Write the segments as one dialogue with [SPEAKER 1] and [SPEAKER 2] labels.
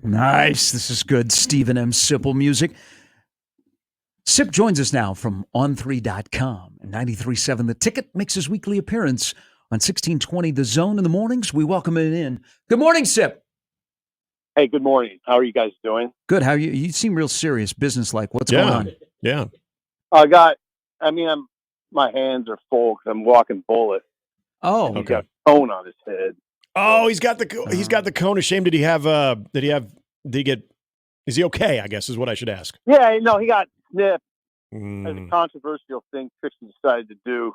[SPEAKER 1] Nice. This is good Stephen M. Sipple music. Sip joins us now from on3.com and 93.7 The Ticket makes his weekly appearance on 1620 The Zone in the mornings. We welcome him in. Good morning, Sip.
[SPEAKER 2] Hey, good morning. How are you guys doing?
[SPEAKER 1] Good. How you? You seem real serious, business-like. What's going on?
[SPEAKER 3] Yeah.
[SPEAKER 2] My hands are full because I'm walking bullet.
[SPEAKER 1] Oh,
[SPEAKER 2] He's got a cone on his head.
[SPEAKER 3] Oh, he's got the cone of shame. Did he get? Is he okay? I guess is what I should ask.
[SPEAKER 2] Yeah, no, he got snipped. As a controversial thing Christian decided to do.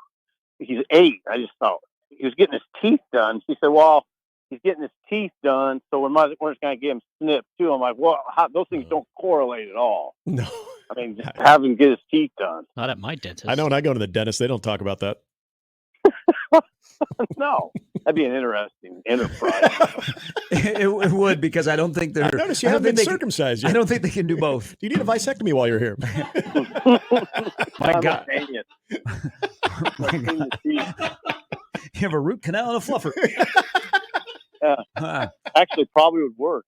[SPEAKER 2] He's 8. I just thought he was getting his teeth done. She said, "Well, he's getting his teeth done, so we're just going to get him snipped too." I'm like, "Well, those things don't correlate at all."
[SPEAKER 3] No.
[SPEAKER 2] I mean, just have him get his teeth done.
[SPEAKER 4] Not at my dentist.
[SPEAKER 3] I know when I go to the dentist, they don't talk about that.
[SPEAKER 2] No, that'd be an interesting enterprise.
[SPEAKER 1] it would, because I don't think they're.
[SPEAKER 3] I noticed you haven't been circumcised yet.
[SPEAKER 1] I don't think they can do both.
[SPEAKER 3] Do you need a vasectomy while you're here?
[SPEAKER 1] My God. My God. You have a root canal and a fluffer.
[SPEAKER 2] Yeah. Actually, probably would work.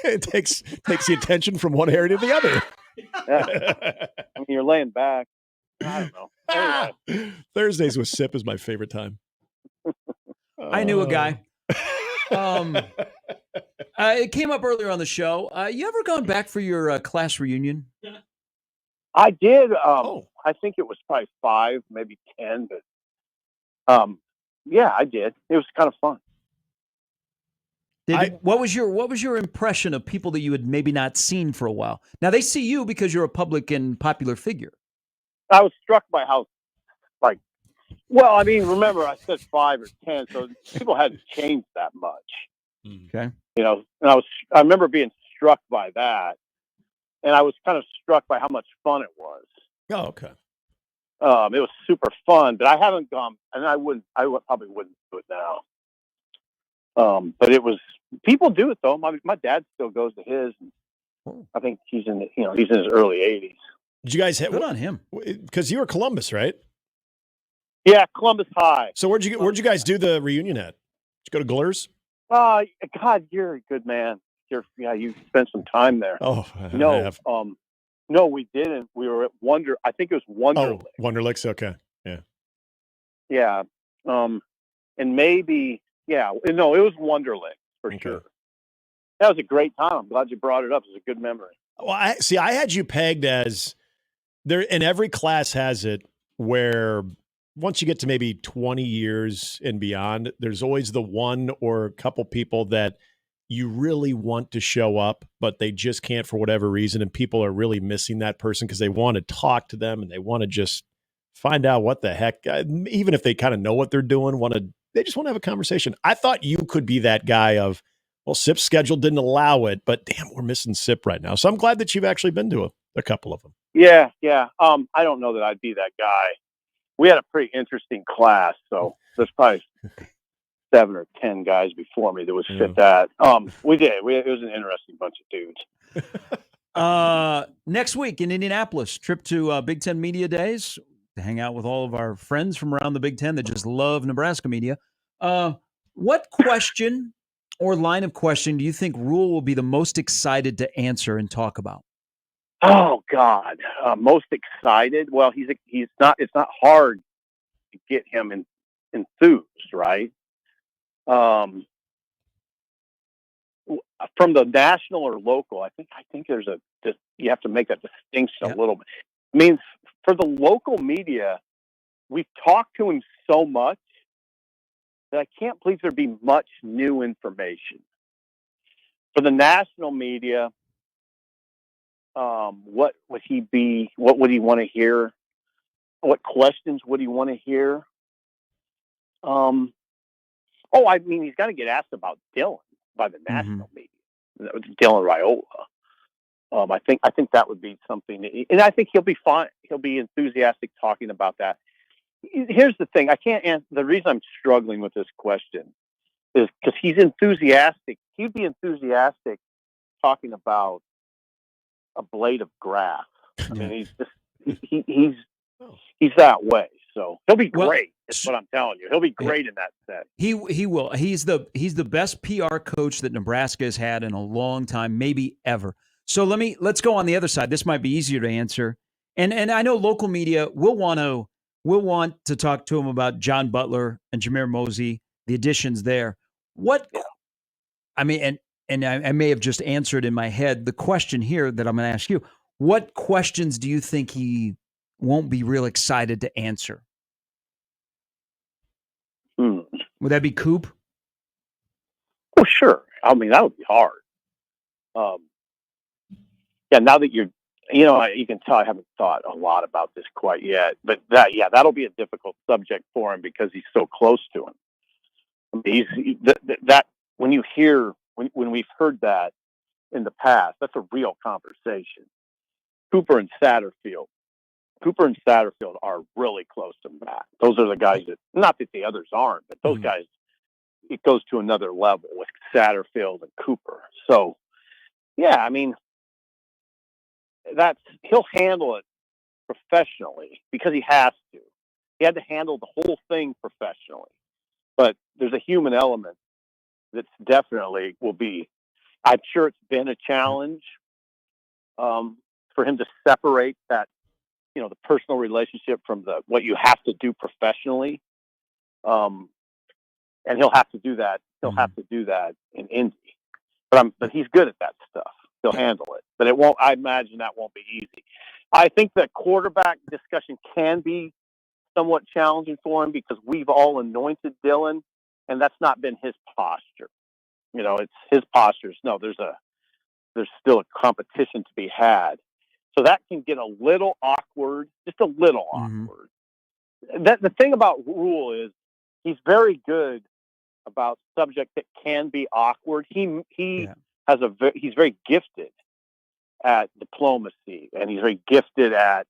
[SPEAKER 3] It takes the attention from one area to the other.
[SPEAKER 2] Yeah. I mean, you're laying back. I don't know. Anyway.
[SPEAKER 3] Thursdays with Sip is my favorite time.
[SPEAKER 1] I knew a guy. It came up earlier on the show. You ever gone back for your class reunion?
[SPEAKER 2] I did. I think it was probably 5, maybe 10, but yeah, I did. It was kind of fun.
[SPEAKER 1] What was your impression of people that you had maybe not seen for a while? Now they see you because you're a public and popular figure.
[SPEAKER 2] I was struck by how, remember I said 5 or 10, so people hadn't changed that much.
[SPEAKER 1] Okay.
[SPEAKER 2] And I remember being struck by that, and I was kind of struck by how much fun it was.
[SPEAKER 3] Oh, okay.
[SPEAKER 2] It was super fun, but I haven't gone, and I probably wouldn't do it now. But it was, people do it though. My dad still goes to his. And I think he's in his early 80s.
[SPEAKER 3] Did you guys
[SPEAKER 1] good on him?
[SPEAKER 3] Because you were Columbus, right?
[SPEAKER 2] Yeah, Columbus High.
[SPEAKER 3] So where'd you guys do the reunion at? Did you go to Glur's?
[SPEAKER 2] God, you're a good man. You spent some time there.
[SPEAKER 3] Oh,
[SPEAKER 2] no, we didn't. We were at I think it was Wonderlic.
[SPEAKER 3] Oh, Wonderlic's, okay. Yeah.
[SPEAKER 2] Yeah. And maybe, no, it was Wonderlic for sure. That was a great time. I'm glad you brought it up. It was a good memory.
[SPEAKER 3] Well, I had you pegged as there, and every class has it, where once you get to maybe 20 years and beyond, there's always the one or a couple people that you really want to show up, but they just can't for whatever reason. And people are really missing that person because they want to talk to them and they want to just find out what the heck, even if they kind of know what they're doing, they just want to have a conversation. I thought you could be that guy of, well, Sip's schedule didn't allow it, but damn, we're missing Sip right now. So I'm glad that you've actually been to a couple of them.
[SPEAKER 2] Yeah. I don't know that I'd be that guy. We had a pretty interesting class, so there's probably 7 or 10 guys before me that would fit that. We did. It was an interesting bunch of dudes.
[SPEAKER 1] Next week in Indianapolis, trip to Big Ten Media Days to hang out with all of our friends from around the Big Ten that just love Nebraska media. What question or line of question do you think Rule will be the most excited to answer and talk about?
[SPEAKER 2] Oh God, most excited. Well, he's not. It's not hard to get him enthused, right? From the national or local, I think there's you have to make that distinction a little bit. I mean, for the local media, we've talked to him so much that I can't believe there'd be much new information. For the national media, what would he be? What would he want to hear? What questions would he want to hear? He's got to get asked about Dylan by the national media, Dylan Raiola. I think that would be something, and I think he'll be fine. He'll be enthusiastic talking about that. Here's the thing: I can't answer. The reason I'm struggling with this question is because he's enthusiastic. He'd be enthusiastic talking about a blade of grass. I mean, he's that way. So he'll be
[SPEAKER 1] Well,
[SPEAKER 2] great. That's what I'm telling you. He'll be great in that set.
[SPEAKER 1] He will. He's the best PR coach that Nebraska has had in a long time, maybe ever. So let's go on the other side. This might be easier to answer. And I know local media will want to talk to him about John Butler and Jameer Mosey, the additions there. What I mean, and I may have just answered in my head the question here that I'm going to ask you. What questions do you think he won't be real excited to answer? Would that be Coop?
[SPEAKER 2] Oh, sure. I mean, that would be hard. Yeah, now that you can tell I haven't thought a lot about this quite yet, but that'll be a difficult subject for him because he's so close to him. I mean, that when you hear when we've heard that in the past, that's a real conversation. Cooper and Satterfield are really close to Matt. Those are the guys that, not that the others aren't, but those guys, it goes to another level with Satterfield and Cooper. So, yeah, I mean, he'll handle it professionally because he has to. He had to handle the whole thing professionally. But there's a human element that's definitely will be, I'm sure it's been a challenge for him to separate that, the personal relationship from what you have to do professionally. And he'll have to do that. He'll have to do that in Indy. But he's good at that stuff. He'll handle it. But I imagine that won't be easy. I think the quarterback discussion can be somewhat challenging for him because we've all anointed Dylan, and that's not been his posture. It's his posture. No, there's still a competition to be had. So that can get a little awkward, just a little awkward. The thing about Rule is he's very good about subjects that can be awkward. He's very gifted at diplomacy, and he's very gifted at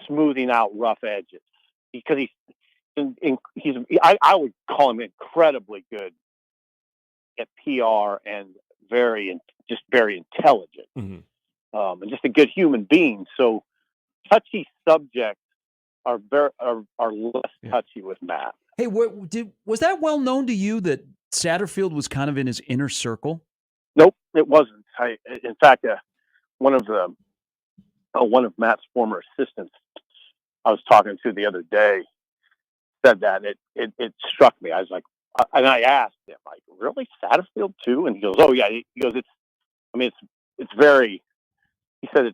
[SPEAKER 2] smoothing out rough edges because I would call him incredibly good at PR and very intelligent, and just a good human being. So touchy subjects are less touchy with Matt.
[SPEAKER 1] Hey, was that well known to you that Satterfield was kind of in his inner circle?
[SPEAKER 2] Nope, it wasn't. In fact, one of Matt's former assistants I was talking to the other day said that, and it struck me. I was like, and I asked him, like, really, Satterfield too? And he goes, oh yeah. He goes, it's very. He said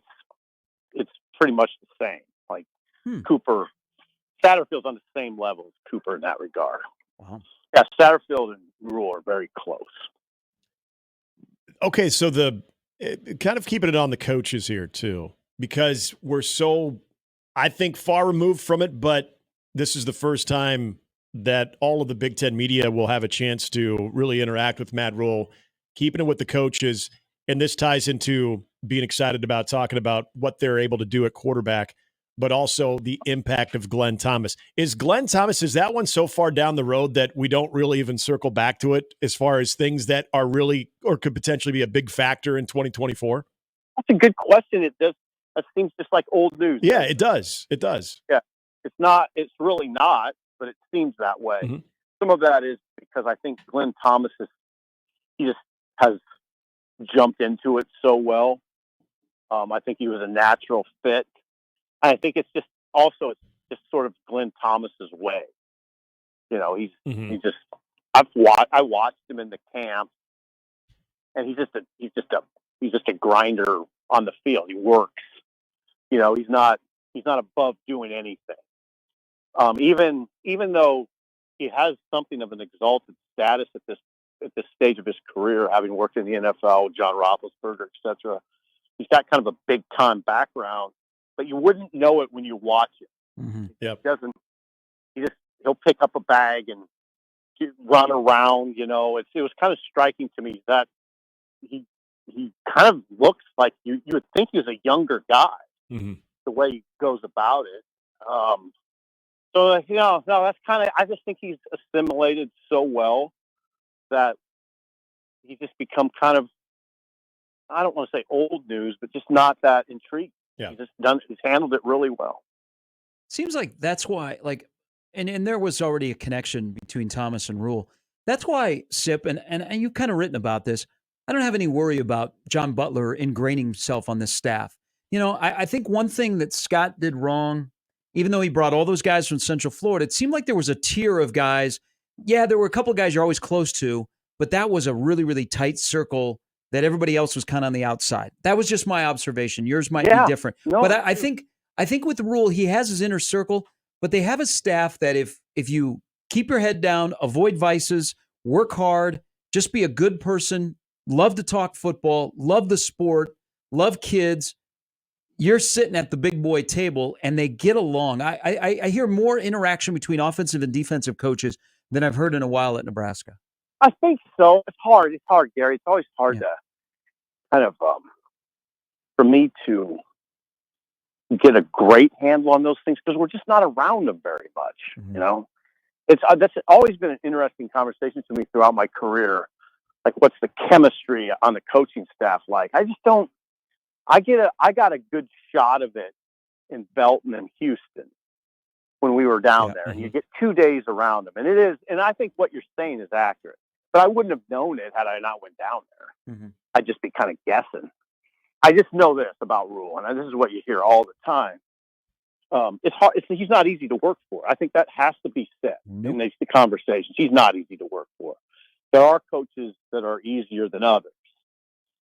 [SPEAKER 2] it's pretty much the same. Like Cooper, Satterfield's on the same level as Cooper in that regard.
[SPEAKER 1] Wow.
[SPEAKER 2] Yeah, Satterfield and Rule are very close.
[SPEAKER 3] Okay, so kind of keeping it on the coaches here too, because we're so, I think, far removed from it, but this is the first time that all of the Big Ten media will have a chance to really interact with Matt Rule, keeping it with the coaches. And this ties into being excited about talking about what they're able to do at quarterback, but also the impact of Glenn Thomas. Is that one so far down the road that we don't really even circle back to it as far as things that are really or could potentially be a big factor in 2024?
[SPEAKER 2] That's a good question. It does. That seems just like old news.
[SPEAKER 3] Yeah, it does. It does.
[SPEAKER 2] Yeah. It's not. It's really not, but it seems that way.
[SPEAKER 3] Mm-hmm.
[SPEAKER 2] Some of that is because I think Glenn Thomas he just has jumped into it so well. I think he was a natural fit. I think it's just sort of Glenn Thomas's way. He's I watched him in the camp, and he's just a grinder on the field. He works. He's not above doing anything. Even though he has something of an exalted status at this stage of his career, having worked in the NFL, John Roethlisberger, etc. He's got kind of a big time background, but you wouldn't know it when you watch it.
[SPEAKER 3] Mm-hmm. Yep.
[SPEAKER 2] He'll pick up a bag and run around. It was kind of striking to me that he kind of looks like you would think he was a younger guy, the way he goes about it. So no, that's kind of. I just think he's assimilated so well that he's just become kind of. I don't want to say old news, but just not that intrigued.
[SPEAKER 3] Yeah.
[SPEAKER 2] He's handled it really well.
[SPEAKER 1] Seems like that's why, like, and there was already a connection between Thomas and Rule. That's why Sip and you've kind of written about this. I don't have any worry about John Butler ingraining himself on this staff. I think one thing that Scott did wrong, even though he brought all those guys from Central Florida, it seemed like there was a tier of guys. Yeah, there were a couple of guys you're always close to, but that was a really, really tight circle that everybody else was kind of on the outside. That was just my observation. Yours might be
[SPEAKER 2] Yeah,
[SPEAKER 1] different. But
[SPEAKER 2] no,
[SPEAKER 1] I think with Rule, he has his inner circle, but they have a staff that if you keep your head down, avoid vices, work hard, just be a good person, love to talk football, love the sport, love kids, you're sitting at the big boy table and they get along. I hear more interaction between offensive and defensive coaches than I've heard in a while at Nebraska.
[SPEAKER 2] I think so. It's hard. It's hard, Gary. It's always hard
[SPEAKER 1] Yeah.
[SPEAKER 2] to kind of for me to get a great handle on those things because we're just not around them very much.
[SPEAKER 1] Mhm.
[SPEAKER 2] You know, that's always been an interesting conversation to me throughout my career. Like, what's the chemistry on the coaching staff like? I just don't. I got a good shot of it in Belton and Houston when we were down
[SPEAKER 1] Yeah.
[SPEAKER 2] there, and you get 2 days around them, and it is. And I think what you're saying is accurate, but I wouldn't have known it had I not went down there.
[SPEAKER 1] Mhm.
[SPEAKER 2] I'd just be kind of guessing. I just know this about Rule, and this is what you hear all the time. It's hard. He's not easy to work for. I think that has to be said in the conversations. He's not easy to work for. There are coaches that are easier than others.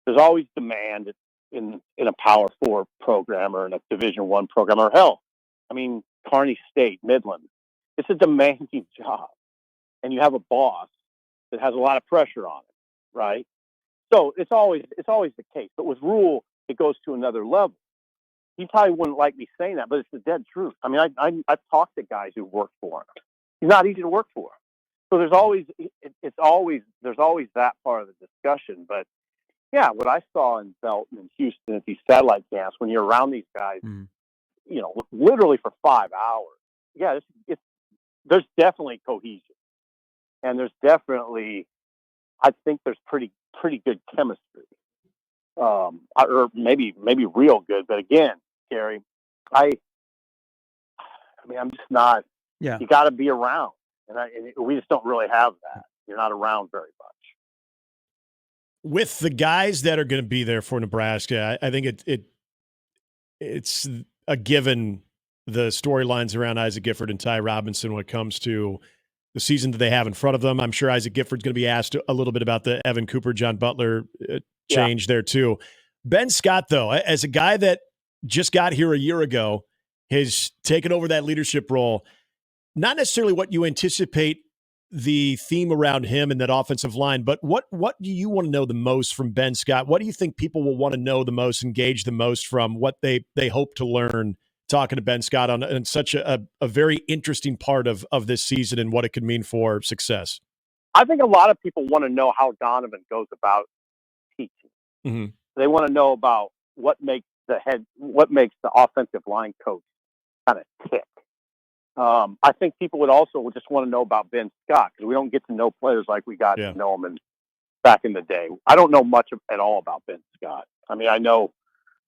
[SPEAKER 2] There's always demand in a Power Four program or in a Division One program, or hell, I mean, Kearney State, Midland. It's a demanding job, and you have a boss that has a lot of pressure on it, right? So it's always the case. But with Rule, it goes to another level. He probably wouldn't like me saying that, but it's the dead truth. I mean, I've talked to guys who work for him. He's not easy to work for. So there's always that part of the discussion. But yeah, what I saw in Belton and Houston at these satellite camps, when you're around these guys,
[SPEAKER 1] Mhm.
[SPEAKER 2] Literally for 5 hours. Yeah, there's definitely cohesion, and I think there's pretty good chemistry. Or maybe real good. But again, Gary, I mean, I'm just not.
[SPEAKER 1] Yeah.
[SPEAKER 2] You got to be around, and we just don't really have that. You're not around very much.
[SPEAKER 3] With the guys that are going to be there for Nebraska, I think it's a given. The storylines around Isaac Gifford and Ty Robinson when it comes to the season that they have in front of them. I'm sure Isaac Gifford's going to be asked a little bit about the Evan Cooper, John Butler change there too. Ben Scott, though, as a guy that just got here a year ago, has taken over that leadership role. Not necessarily what you anticipate the theme around him and that offensive line, but what do you want to know the most from Ben Scott? What do you think people will want to know the most, engage the most from what they hope to learn talking to Ben Scott on such a very interesting part of this season and what it could mean for success?
[SPEAKER 2] I think a lot of people want to know how Donovan goes about teaching.
[SPEAKER 3] Mm-hmm.
[SPEAKER 2] They want to know about what makes the offensive line coach kind of tick. I think people would also just want to know about Ben Scott because we don't get to know players like we got to know them back in the day. I don't know much at all about Ben Scott. I mean, I know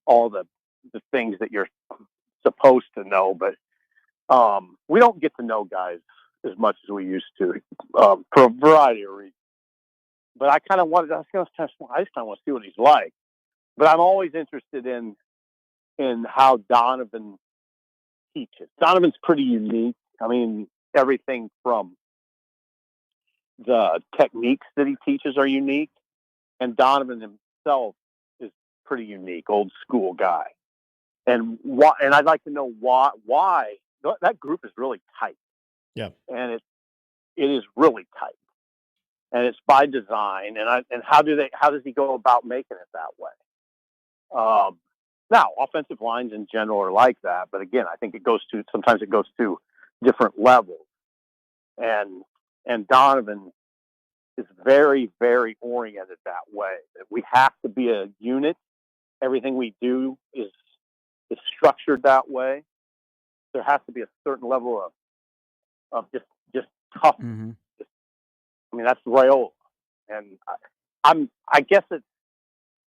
[SPEAKER 2] all the things that you're supposed to know, but we don't get to know guys as much as we used to for a variety of reasons. But I kind of I just kind of want to see what he's like. But I'm always interested in how Donovan teaches. Donovan's pretty unique. I mean, everything from the techniques that he teaches are unique, and Donovan himself is pretty unique, old school guy. And I'd like to know why that group is really tight.
[SPEAKER 3] Yeah,
[SPEAKER 2] and it is really tight, and it's by design. And how does he go about making it that way? Now, offensive lines in general are like that, but again, I think sometimes it goes to different levels. And Donovan is very, very oriented that way. We have to be a unit. Everything we do is structured that way. There has to be a certain level of just tough.
[SPEAKER 1] Mm-hmm.
[SPEAKER 2] I mean, that's Raiola, and I guess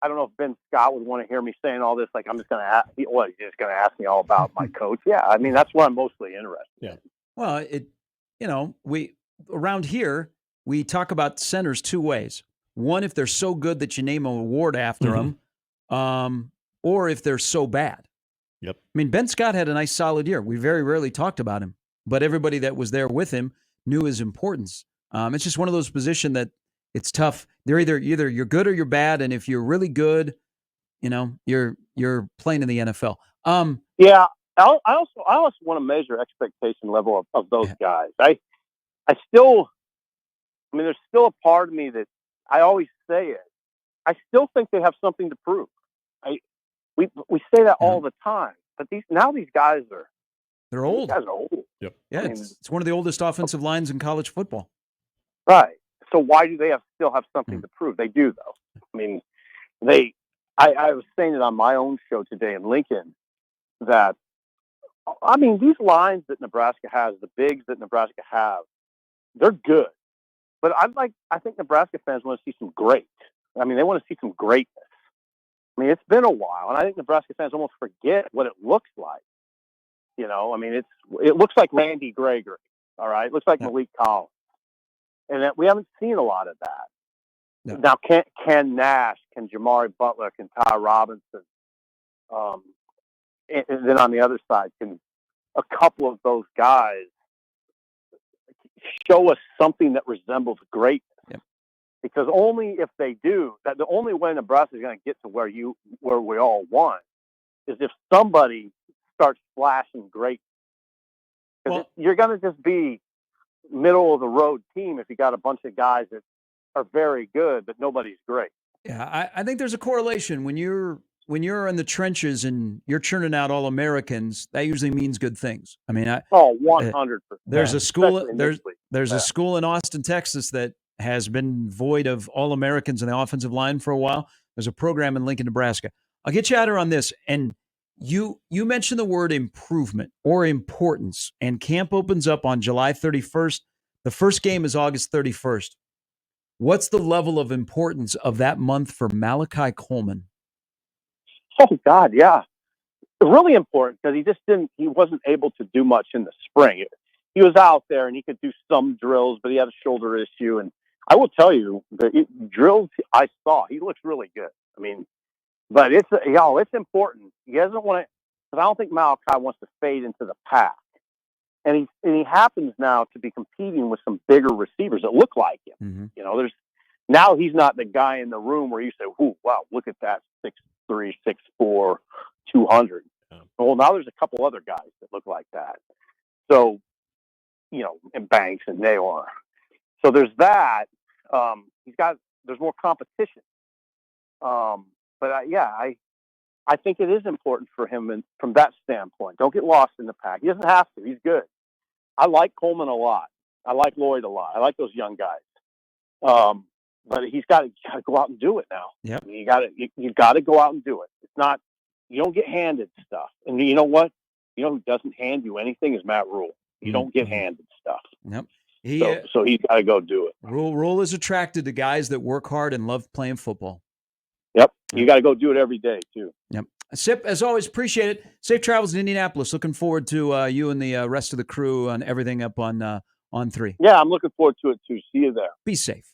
[SPEAKER 2] I don't know if Ben Scott would want to hear me saying all this. Like, I'm just going to ask, he's just going to ask me all about my coach. Yeah. I mean, that's what I'm mostly interested in.
[SPEAKER 1] Well, we around here, we talk about centers two ways. One, if they're so good that you name an award after them, or if they're so bad.
[SPEAKER 3] Yep.
[SPEAKER 1] I mean, Ben Scott had a nice solid year. We very rarely talked about him, but everybody that was there with him knew his importance. It's just one of those positions that it's tough. They're either you're good or you're bad, and if you're really good, you're playing in the NFL.
[SPEAKER 2] Yeah, I also want to measure expectation level of those guys. I mean, there's still a part of me that I always say it. I still think they have something to prove. We say that all the time, but these guys
[SPEAKER 1] they're old.
[SPEAKER 2] These guys are old.
[SPEAKER 3] Yep.
[SPEAKER 1] Yeah, it's one of the oldest offensive lines in college football.
[SPEAKER 2] Right. So why do they still have something to prove? They do, though. I mean, I was saying it on my own show today in Lincoln that, I mean, these lines that Nebraska has, the bigs that Nebraska have, they're good. But I think Nebraska fans want to see some great. I mean, they want to see some greatness. I mean, it's been a while, and I think Nebraska fans almost forget what it looks like. I mean, it looks like Randy Gregory, all right? It looks like Malik Collins. And we haven't seen a lot of that. No. Now, Ken Nash, can Jamari Butler, can Ty Robinson, and then on the other side, can a couple of those guys show us something that resembles greatness? Yep. Because only if they do, that the only way Nebraska is going to get to where we all want is if somebody starts flashing great. Because you're going to just be middle of the road team if you got a bunch of guys that are very good, but nobody's great.
[SPEAKER 1] Yeah, I think there's a correlation when you're in the trenches and you're churning out All-Americans. That usually means good things. I mean,
[SPEAKER 2] 100%.
[SPEAKER 1] There's a school there's a school in Austin, Texas that has been void of All-Americans in the offensive line for a while. There's a program in Lincoln, Nebraska. I'll get you out here on this. And you mentioned the word improvement or importance, and camp opens up on July 31st. The first game is August 31st. What's the level of importance of that month for Malachi Coleman?
[SPEAKER 2] Oh, God, yeah. Really important because he wasn't able to do much in the spring. He was out there and he could do some drills, but he had a shoulder issue. And I will tell you, the drills I saw, he looks really good. I mean, but it's important. He doesn't want to, because I don't think Malachi wants to fade into the pack. And he happens now to be competing with some bigger receivers that look like him. Mm-hmm. Now he's not the guy in the room where you say, "Ooh, wow, look at that 6'3", 6'4", 200." Yeah. Well, now there's a couple other guys that look like that. So, and Banks and Naylor. So there's that. There's more competition. But I think it is important for him from that standpoint. Don't get lost in the pack. He doesn't have to. He's good. I like Coleman a lot. I like Lloyd a lot. I like those young guys. But he's got to go out and do it now.
[SPEAKER 1] Yep.
[SPEAKER 2] I mean, you got to go out and do it. It's not, you don't get handed stuff. And you know what? You know who doesn't hand you anything is Matt Rule. You don't get handed stuff.
[SPEAKER 1] Yep.
[SPEAKER 2] So he's got to go do it.
[SPEAKER 1] Rule is attracted to guys that work hard and love playing football.
[SPEAKER 2] Yep. You got to go do it every day too.
[SPEAKER 1] Yep. Sip, as always, appreciate it. Safe travels in Indianapolis. Looking forward to you and the rest of the crew on everything up on 3.
[SPEAKER 2] Yeah, I'm looking forward to it too. See you there.
[SPEAKER 1] Be safe.